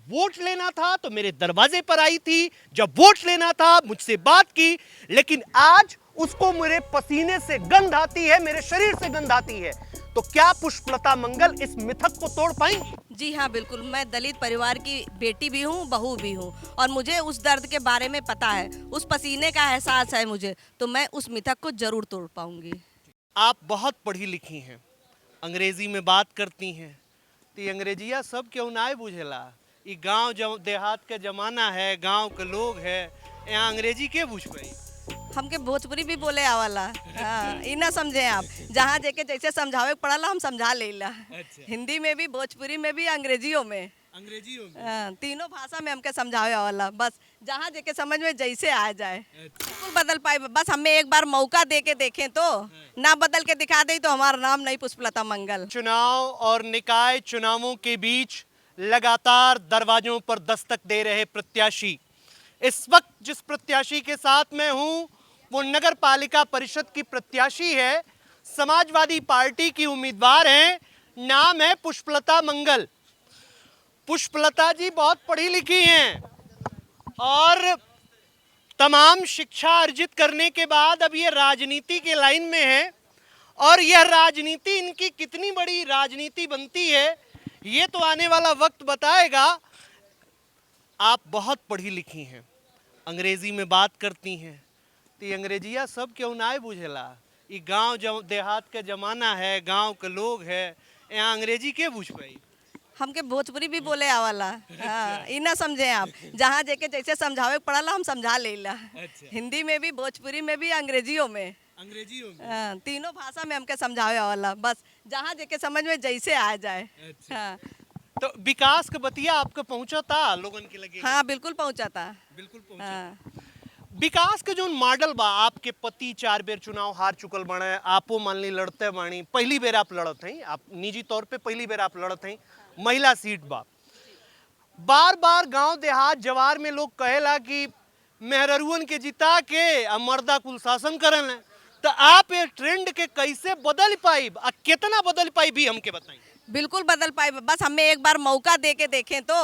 Vote लेना था तो मेरे दरवाजे पर आई थी, जब वोट लेना था मुझसे बात की, लेकिन आज उसको मेरे पसीने से गंध आती है, मेरे शरीर से गंध आती है। तो क्या पुष्पलता मंगल इस मिथक को तोड़ पाएंगी? जी हाँ, बिल्कुल। मैं दलित परिवार की बेटी भी हूँ, बहू भी हूँ, और मुझे उस दर्द के बारे में पता है, उस पसीने का एहसास है मुझे, तो मैं उस मिथक को जरूर तोड़ पाऊंगी। आप बहुत पढ़ी लिखी हैं, अंग्रेजी में बात करती हैं, तो ये अंग्रेजिया सब क्यों ना बुझेला? ये गांव देहात के जमाना है, गांव के लोग है, यहाँ अंग्रेजी के बुझ पाई? हमके भोजपुरी भी बोले आवाला। हाँ, ई ना समझे आप, जहाँ जेके जैसे समझावे के पड़ाला हम समझा लेला। अच्छा। हिंदी में भी, भोजपुरी में भी, अंग्रेजियों में। अंग्रेजियों में? हाँ, तीनों भाषा में हमके समझावे आवाला, बस जहाँ जेके समझ में जैसे आ जाए। बिल्कुल बदल पाए, बस हमें एक बार मौका दे के देखें तो। ना बदल के दिखा दे तो हमारा नाम नहीं पुष्पलता मंगल। चुनाव और निकाय चुनावों के बीच लगातार दरवाजों पर दस्तक दे रहे प्रत्याशी, इस वक्त जिस प्रत्याशी के साथ मैं हूं वो नगर पालिका परिषद की प्रत्याशी है, समाजवादी पार्टी की उम्मीदवार हैं, नाम है पुष्पलता मंगल। पुष्पलता जी बहुत पढ़ी लिखी हैं और तमाम शिक्षा अर्जित करने के बाद अब ये राजनीति के लाइन में है, और यह राजनीति इनकी कितनी बड़ी राजनीति बनती है ये तो आने वाला वक्त बताएगा। आप बहुत पढ़ी लिखी हैं, अंग्रेजी में बात करती हैं, तो ये अंग्रेजिया सब क्यों ना बुझेला? ये गांव देहात के जमाना है, गांव के लोग है, यहाँ अंग्रेजी के बुझ पाई? हमके भोजपुरी भी बोले आवाला। हाँ, ई ना समझे आप, जहाँ जेके जैसे समझावे के पड़ाला हम समझा लेला। हिंदी में भी, भोजपुरी में भी, अंग्रेजियों में। अंग्रेजियों में? हाँ, तीनों भाषा में हमके समझावे आवाला, बस जहाँ जेके समझ में जैसे आ जाए। हाँ, तो विकास का बतिया आपको पहुंचा था लोगन के लगे? हाँ, बिल्कुल पहुँचा था। बिल्कुल पहुंचा। हाँ, विकास के जो मॉडल बा, आपके पति 4 बेर चुनाव हार चुकल बने, आपो मान ली लड़ते बानी, पहली बेर आप लड़त हैं, आप निजी तौर पे पहली बेर आप लड़त हैं, महिला सीट बा। बार बार गांव देहात जवार में लोग कहेला कि मेहररुअन के जिता के मर्दा कुल शासन करन है, तो आप ये ट्रेंड के कैसे बदल पाई, कितना बदल पाई भी हमके बताएं। बिल्कुल बदल पाए, बस हमें एक बार मौका दे के देखें तो।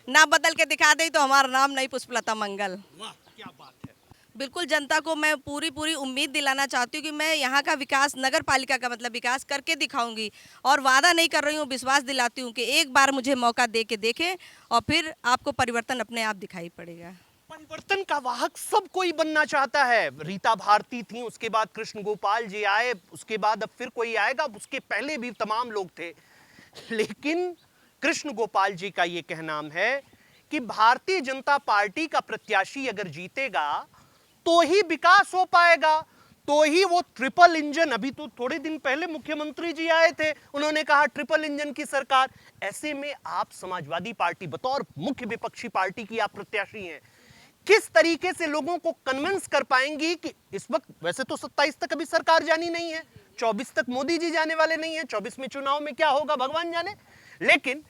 ना बदल के दिखा दे तो हमारा नाम नहीं पुष्पलता मंगल। वाह क्या बात है। बिल्कुल, जनता को मैं पूरी उम्मीद दिलाना चाहती हूँ कि मैं यहाँ का विकास, नगर पालिका का मतलब विकास करके दिखाऊंगी, और वादा नहीं कर रही हूँ, विश्वास दिलाती हूँ कि एक बार मुझे मौका दे के देखें और फिर आपको परिवर्तन अपने आप दिखाई पड़ेगा। परिवर्तन का वाहक सब कोई बनना चाहता है। रीता भारती थी, उसके बाद कृष्ण गोपाल जी आए, उसके बाद अब फिर कोई आएगा, उसके पहले भी तमाम लोग थे, लेकिन कृष्ण गोपाल जी का यह कहना है कि भारतीय जनता पार्टी का प्रत्याशी अगर जीतेगा तो ही विकास हो पाएगा, तो ही वो ट्रिपल इंजन, अभी तो थोड़े दिन पहले मुख्यमंत्री जी आए थे, उन्होंने कहा ट्रिपल इंजन की सरकार। ऐसे में आप समाजवादी पार्टी बतौर मुख्य विपक्षी पार्टी की आप प्रत्याशी हैं, किस तरीके से लोगों को कन्विंस कर पाएंगी कि इस वक्त वैसे तो 27 तक अभी सरकार जानी नहीं है, 24 तक मोदी जी जाने वाले नहीं है, 24 में चुनाव में क्या होगा भगवान जाने, लेकिन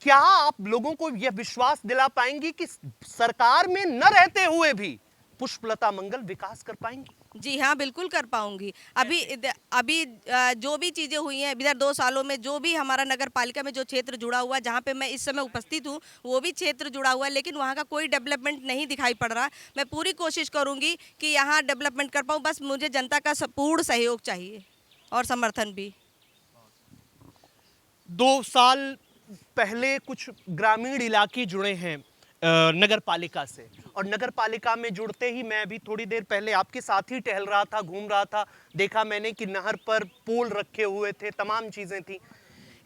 क्या आप लोगों को यह विश्वास दिला पाएंगी कि सरकार में न रहते हुए भी पुष्पलता मंगल विकास कर पाएंगी? जी हाँ, बिल्कुल कर पाऊंगी। अभी जो भी चीज़ें हुई हैं इधर 2 सालों में, जो भी हमारा नगर पालिका में जो क्षेत्र जुड़ा हुआ है, जहाँ पे मैं इस समय उपस्थित हूँ, वो भी क्षेत्र जुड़ा हुआ है, लेकिन वहाँ का कोई डेवलपमेंट नहीं दिखाई पड़ रहा। मैं पूरी कोशिश करूँगी कि यहाँ डेवलपमेंट कर पाऊँ, बस मुझे जनता का पूर्ण सहयोग चाहिए और समर्थन भी। 2 साल पहले कुछ ग्रामीण इलाके जुड़े हैं नगर पालिका से, और नगर पालिका में जुड़ते ही मैं भी थोड़ी देर पहले आपके साथ ही टहल रहा था, घूम रहा था, देखा मैंने कि नहर पर पोल रखे हुए थे, तमाम चीजें थी।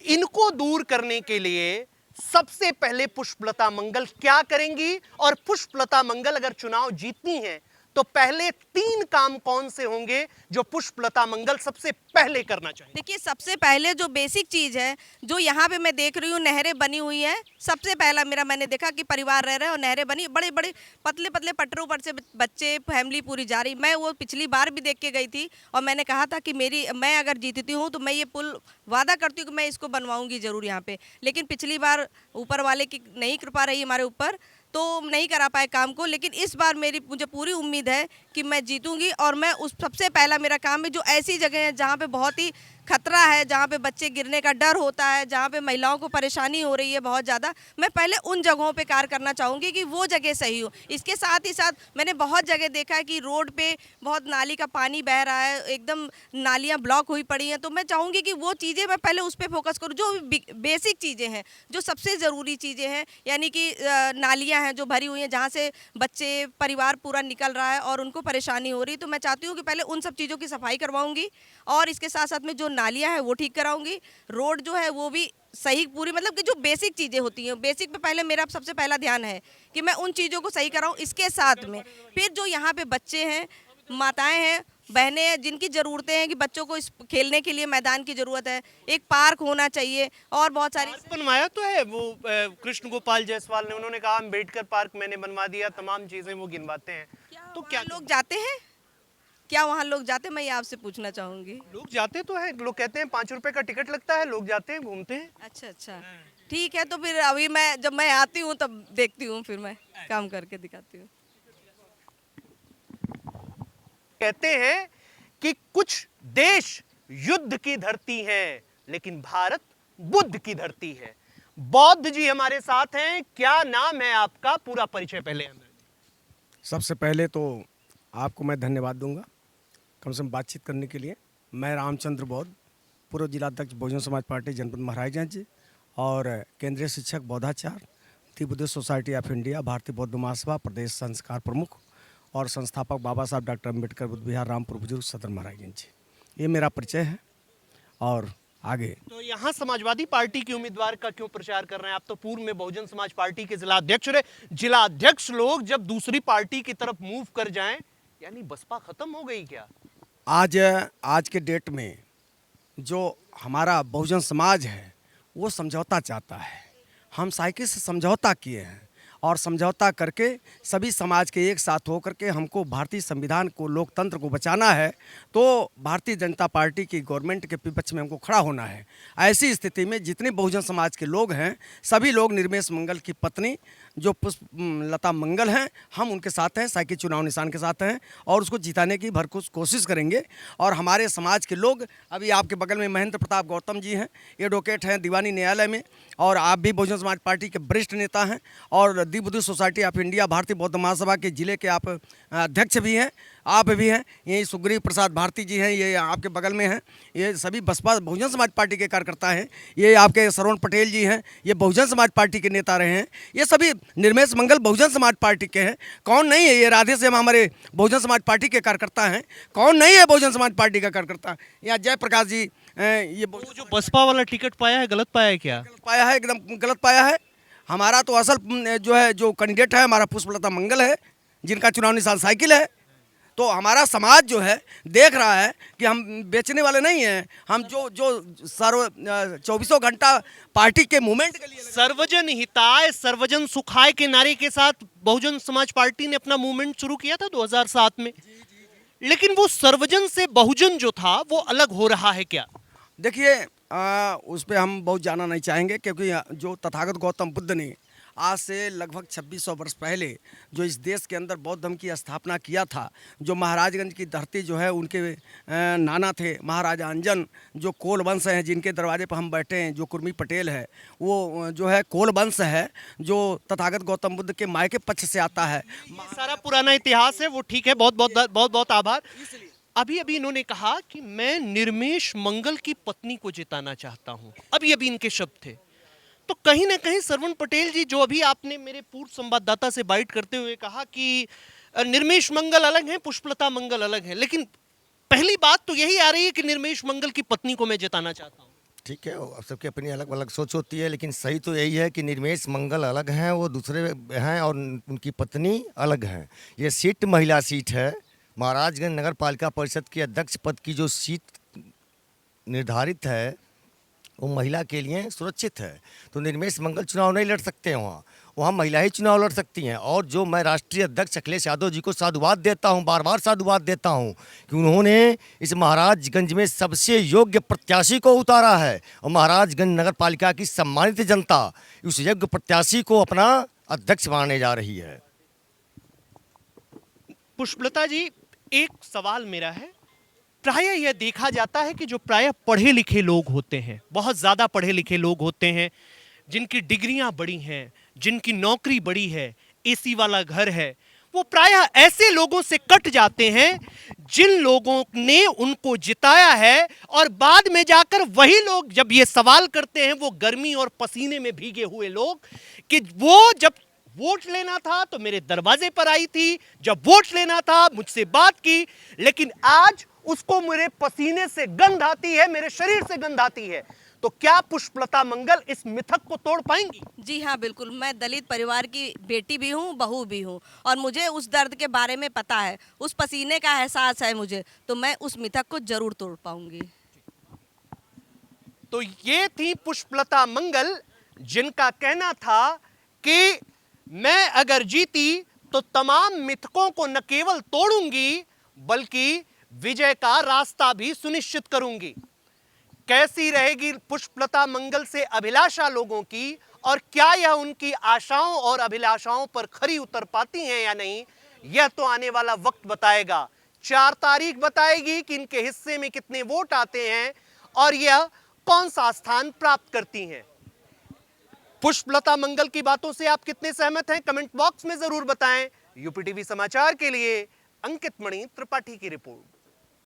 इनको दूर करने के लिए सबसे पहले पुष्पलता मंगल क्या करेंगी, और पुष्पलता मंगल अगर चुनाव जीतनी है तो पहले 3 काम कौन से होंगे जो पुष्पलता मंगल सबसे पहले करना चाहिए? देखिए, सबसे पहले जो बेसिक चीज़ है, जो यहाँ पे मैं देख रही हूँ, नहरें बनी हुई हैं। सबसे पहला मैंने देखा कि परिवार रह रहे हैं और नहरें बनी, बड़े बड़े पतले पतले पटरों पर से बच्चे, फैमिली पूरी जा रही। मैं वो पिछली बार भी देख के गई थी और मैंने कहा था कि मैं अगर जीतती हूँ तो मैं ये पुल वादा करती हूँ कि मैं इसको बनवाऊँगी ज़रूर यहाँ पर। लेकिन पिछली बार ऊपर वाले की नहीं कृपा रही हमारे ऊपर, तो नहीं करा पाए काम को, लेकिन इस बार मुझे पूरी उम्मीद है कि मैं जीतूंगी, और मैं उस सबसे पहला मेरा काम है जो ऐसी जगह है जहाँ पे बहुत ही खतरा है, जहाँ पे बच्चे गिरने का डर होता है, जहाँ पे महिलाओं को परेशानी हो रही है बहुत ज़्यादा, मैं पहले उन जगहों पे कार्य करना चाहूँगी कि वो जगह सही हो। इसके साथ ही साथ मैंने बहुत जगह देखा है कि रोड पे बहुत नाली का पानी बह रहा है, एकदम नालियाँ ब्लॉक हुई पड़ी हैं। तो मैं चाहूँगी कि वो चीज़ें मैं पहले उस पर फोकस करूँ, जो बेसिक चीज़ें हैं, जो सबसे ज़रूरी चीज़ें हैं, यानी कि नालियाँ हैं जो भरी हुई हैं, जहाँ से बच्चे परिवार पूरा निकल रहा है और उनको परेशानी हो रही है। तो मैं चाहती हूँ कि पहले उन सब चीज़ों की सफाई करवाऊंगी और इसके साथ साथ में जो नालियाँ हैं वो ठीक कराऊंगी, रोड जो है वो भी सही पूरी, मतलब कि जो बेसिक चीज़ें होती हैं, बेसिक पे पहले मेरा सबसे पहला ध्यान है कि मैं उन चीज़ों को सही कराऊं। इसके साथ में फिर जो यहाँ पे बच्चे हैं, माताएं हैं, बहनें हैं, जिनकी ज़रूरतें हैं कि बच्चों को इस खेलने के लिए मैदान की ज़रूरत है, एक पार्क होना चाहिए और बहुत सारी पार्क बनवाया तो है वो कृष्ण गोपाल जायसवाल ने, उन्होंने कहा अम्बेडकर पार्क मैंने बनवा दिया, तमाम चीजें वो गिनवाते हैं। तो क्या लोग जाते हैं, क्या वहाँ लोग जाते हैं, मैं ये आपसे पूछना चाहूँगी। लोग जाते तो है, लोग कहते हैं 5 रुपए का टिकट लगता है, लोग जाते हैं, घूमते हैं। अच्छा अच्छा, ठीक है। तो फिर अभी मैं जब मैं आती हूँ तब देखती हूँ, फिर मैं काम करके दिखाती हूँ। कहते हैं कि कुछ देश युद्ध की धरती हैं, लेकिन भारत बुद्ध की धरती है। बौद्ध जी हमारे साथ हैं। क्या नाम है आपका, पूरा परिचय पहले हमें। सबसे पहले तो आपको मैं धन्यवाद दूंगा कम से कम बातचीत करने के लिए। मैं रामचंद्र बौद्ध, पूर्व जिलाध्यक्ष बहुजन समाज पार्टी जनपद महाराजगंज और केंद्रीय शिक्षक बौद्धाचार्य, the Buddhist Society of India, Bharatiya Bauddha महासभा प्रदेश संस्कार प्रमुख और संस्थापक बाबा साहब डॉक्टर अम्बेडकर बुद्ध विहार रामपुर बुजुर्ग सदर महाराजगंज। ये मेरा परिचय है। और आगे तो यहाँ समाजवादी पार्टी के उम्मीदवार का क्यों प्रचार कर रहे हैं आप? तो पूर्व में बहुजन समाज पार्टी के जिला अध्यक्ष रहे। जिला अध्यक्ष लोग जब दूसरी पार्टी की तरफ मूव कर जाएं, यानी बसपा खत्म हो गई क्या? आज के डेट में जो हमारा बहुजन समाज है वो समझौता चाहता है। हम साइकिल से समझौता किए हैं और समझौता करके सभी समाज के एक साथ होकर के हमको भारतीय संविधान को, लोकतंत्र को बचाना है। तो भारतीय जनता पार्टी की गवर्नमेंट के विपक्ष में हमको खड़ा होना है। ऐसी स्थिति में जितने बहुजन समाज के लोग हैं, सभी लोग निर्मेश मंगल की पत्नी जो पुष्प लता मंगल हैं, हम उनके साथ हैं, साइकिल चुनाव निशान के साथ हैं और उसको जिताने की भरपूर कोशिश करेंगे। और हमारे समाज के लोग, अभी आपके बगल में महेंद्र प्रताप गौतम जी हैं, एडवोकेट हैं दीवानी न्यायालय में, और आप भी बहुजन समाज पार्टी के वरिष्ठ नेता हैं और दी Buddhist Society of India Bharatiya Bauddha महासभा के जिले के आप अध्यक्ष भी हैं, आप भी हैं। यही सुग्रीव प्रसाद भारती जी हैं, ये आपके बगल में हैं। ये सभी बसपा बहुजन समाज पार्टी के कार्यकर्ता हैं। ये आपके श्रवण पटेल जी हैं, ये बहुजन समाज पार्टी के नेता रहे हैं। ये सभी निर्मेश मंगल बहुजन समाज पार्टी के हैं। कौन नहीं है? ये राधे श्याम हमारे बहुजन समाज पार्टी के कार्यकर्ता हैं। कौन नहीं है बहुजन समाज पार्टी का कार्यकर्ता? यहाँ जयप्रकाश जी, ये वो जो बसपा वाला टिकट पाया है, गलत पाया है क्या? गलत पाया है, एकदम गलत पाया है। हमारा तो असल जो है, जो कैंडिडेट है हमारा पुष्पलता मंगल है, जिनका चुनाव निशान साइकिल है। तो हमारा समाज जो है देख रहा है कि हम बेचने वाले नहीं हैं। हम जो 24 घंटा पार्टी के मूवमेंट के लिए सर्वजन हिताय सर्वजन सुखाय के नारे के साथ बहुजन समाज पार्टी ने अपना मूवमेंट शुरू किया था 2007 में। लेकिन वो सर्वजन से बहुजन जो था वो अलग हो रहा है क्या? देखिए, उस पर हम बहुत जाना नहीं चाहेंगे, क्योंकि जो तथागत गौतम बुद्ध ने आज से लगभग 2600 वर्ष पहले जो इस देश के अंदर बौद्ध धर्म की स्थापना किया था, जो महाराजगंज की धरती जो है, उनके नाना थे महाराजा अंजन, जो कोल वंश हैं, जिनके दरवाजे पर हम बैठे हैं, जो कुर्मी पटेल है, वो जो है कोल वंश है, जो तथागत गौतम बुद्ध के मायके पक्ष से आता है। ये सारा पुराना इतिहास है वो, ठीक है, बहुत बहुत बहुत बहुत आभार। अभी अभी इन्होंने कहा कि मैं निर्मेश मंगल की पत्नी को जिताना चाहता हूं, अभी अभी इनके शब्द थे। तो कहीं ना कहीं श्रवण पटेल जी, जो अभी आपने मेरे पूर्व संवाददाता से बाइट करते हुए कहा कि निर्मेश मंगल अलग है, पुष्पलता मंगल अलग है, लेकिन पहली बात तो यही आ रही है कि निर्मेश मंगल की पत्नी को मैं जिताना चाहता हूं। ठीक है, अब सबकी अपनी अलग अलग सोच होती है, लेकिन सही तो यही है कि निर्मेश मंगल अलग हैं, वो दूसरे हैं और उनकी पत्नी अलग हैं। ये सीट महिला सीट है। महाराजगंज नगर पालिका परिषद के अध्यक्ष पद की जो सीट निर्धारित है वो महिला के लिए सुरक्षित है। तो निर्मेश मंगल चुनाव नहीं लड़ सकते हैं, वहाँ महिला ही चुनाव लड़ सकती हैं। और जो मैं राष्ट्रीय अध्यक्ष अखिलेश यादव जी को साधुवाद देता हूँ, बार बार साधुवाद देता हूँ कि उन्होंने इस महाराजगंज में सबसे योग्य प्रत्याशी को उतारा है और महाराजगंज नगर पालिका की सम्मानित जनता उस योग्य प्रत्याशी को अपना अध्यक्ष बनाने जा रही है। पुष्पलता जी, एक सवाल मेरा है, प्रायः यह देखा जाता है कि जो प्रायः पढ़े लिखे लोग होते हैं, बहुत ज़्यादा पढ़े लिखे लोग होते हैं, जिनकी डिग्रियां बड़ी हैं, जिनकी नौकरी बड़ी है, एसी वाला घर है, वो प्रायः ऐसे लोगों से कट जाते हैं जिन लोगों ने उनको जिताया है, और बाद में जाकर वही लोग जब ये सवाल करते हैं, वो गर्मी और पसीने में भीगे हुए लोग, कि वो जब वोट लेना था तो मेरे दरवाजे पर आई थी, जब वोट लेना था मुझसे बात की, लेकिन आज उसको मेरे पसीने से गंध आती है, मेरे शरीर से गंध आती है। तो क्या पुष्पलता मंगल इस मिथक को तोड़ पाएंगी? जी हाँ, बिल्कुल। मैं दलित परिवार की बेटी भी हूँ, बहू भी हूँ, और मुझे उस दर्द के बारे में पता है, उस पसीने का एहसास है मुझे, तो मैं उस मिथक को जरूर तोड़ पाऊंगी। तो ये थी पुष्पलता मंगल, जिनका कहना था कि मैं अगर जीती तो तमाम मिथकों को न केवल तोड़ूंगी बल्कि विजय का रास्ता भी सुनिश्चित करूंगी। कैसी रहेगी पुष्पलता मंगल से अभिलाषा लोगों की, और क्या यह उनकी आशाओं और अभिलाषाओं पर खरी उतर पाती हैं या नहीं, यह तो आने वाला वक्त बताएगा। 4 तारीख बताएगी कि इनके हिस्से में कितने वोट आते हैं और यह कौन सा स्थान प्राप्त करती हैं। पुष्पलता मंगल की बातों से आप कितने सहमत हैं, कमेंट बॉक्स में जरूर बताएं। यूपी टीवी समाचार के लिए अंकित मणि त्रिपाठी की रिपोर्ट।